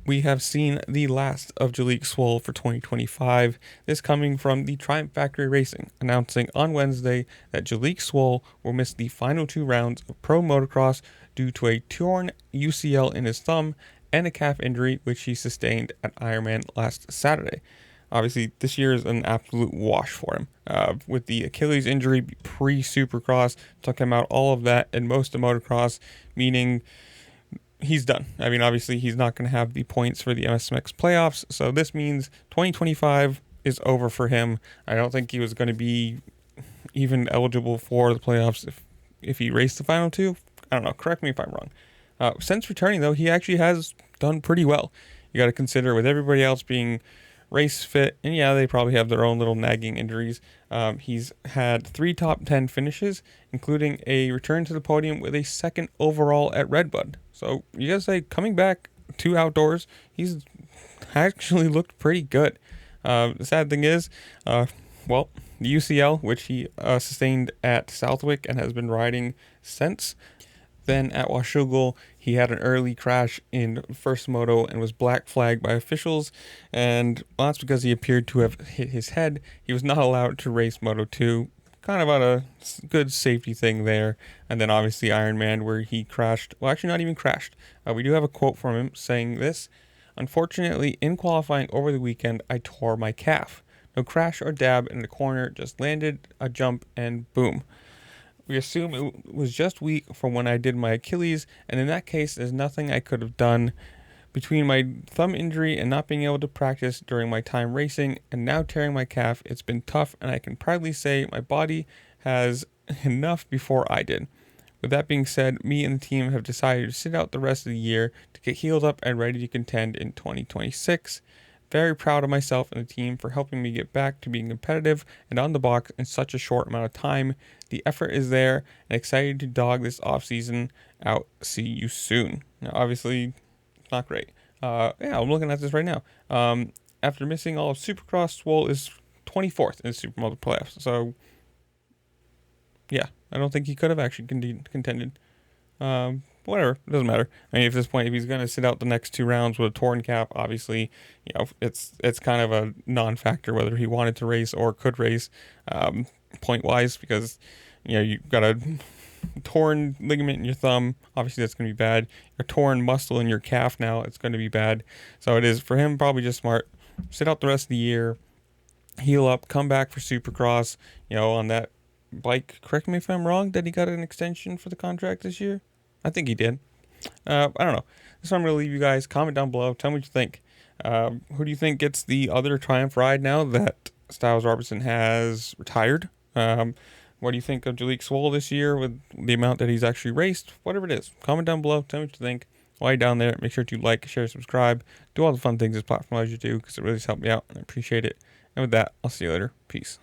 We have seen the last of Jalek Swoll for 2025, this coming from the Triumph Factory Racing, announcing on Wednesday that Jalek Swoll will miss the final 2 rounds of pro motocross due to a torn UCL in his thumb and a calf injury which he sustained at Ironman last Saturday. Obviously, this year is an absolute wash for him. With the Achilles injury pre-Supercross, took him out all of that and most of motocross, meaning he's done. I mean, obviously, he's not going to have the points for the MSMX playoffs, so this means 2025 is over for him. I don't think he was going to be even eligible for the playoffs if he raced the final 2. I don't know. Correct me if I'm wrong. Since returning, though, he actually has done pretty well. You got to consider with everybody else being race fit, and yeah, they probably have their own little nagging injuries. He's had 3 top 10 finishes, including a return to the podium with a 2nd overall at Redbud. So you gotta say, coming back to outdoors, he's actually looked pretty good. The sad thing is, the UCL, which he sustained at Southwick and has been riding since. Then at Washougal, he had an early crash in first moto and was black flagged by officials, and that's because he appeared to have hit his head. He was not allowed to race Moto 2, kind of on a good safety thing there. And then obviously Ironman, where he crashed, well, actually not even crashed. We do have a quote from him saying this: "Unfortunately, in qualifying over the weekend, I tore my calf. No crash or dab in the corner, just landed a jump and boom. We assume it was just weak from when I did my Achilles, and in that case, there's nothing I could have done. Between my thumb injury and not being able to practice during my time racing, and now tearing my calf, it's been tough, and I can proudly say my body has enough before I did. With that being said, me and the team have decided to sit out the rest of the year to get healed up and ready to contend in 2026. Very proud of myself and the team for helping me get back to being competitive and on the box in such a short amount of time. The effort is there, and excited to dog this offseason out. See you soon." Now, obviously, it's not great. I'm looking at this right now. After missing all of Supercross, Swoll is 24th in the Supermoto playoffs. So, yeah, I don't think he could have actually contended. Whatever, it doesn't matter. I mean, at this point, if he's going to sit out the next 2 rounds with a torn calf, obviously, it's kind of a non-factor whether he wanted to race or could race, point-wise, because, you've got a torn ligament in your thumb. Obviously, that's going to be bad. A torn muscle in your calf now, it's going to be bad. So it is, for him, probably just smart. Sit out the rest of the year, heal up, come back for Supercross, on that bike. Correct me if I'm wrong, that he got an extension for the contract this year? I think he did. I don't know. So I'm going to leave you guys. Comment down below. Tell me what you think. Who do you think gets the other Triumph ride now that Styles Robertson has retired? What do you think of Jalek Swoll this year with the amount that he's actually raced? Whatever it is. Comment down below. Tell me what you think. While you're down there, make sure to like, share, subscribe. Do all the fun things this platform allows you to do, because it really does help me out, and I appreciate it. And with that, I'll see you later. Peace.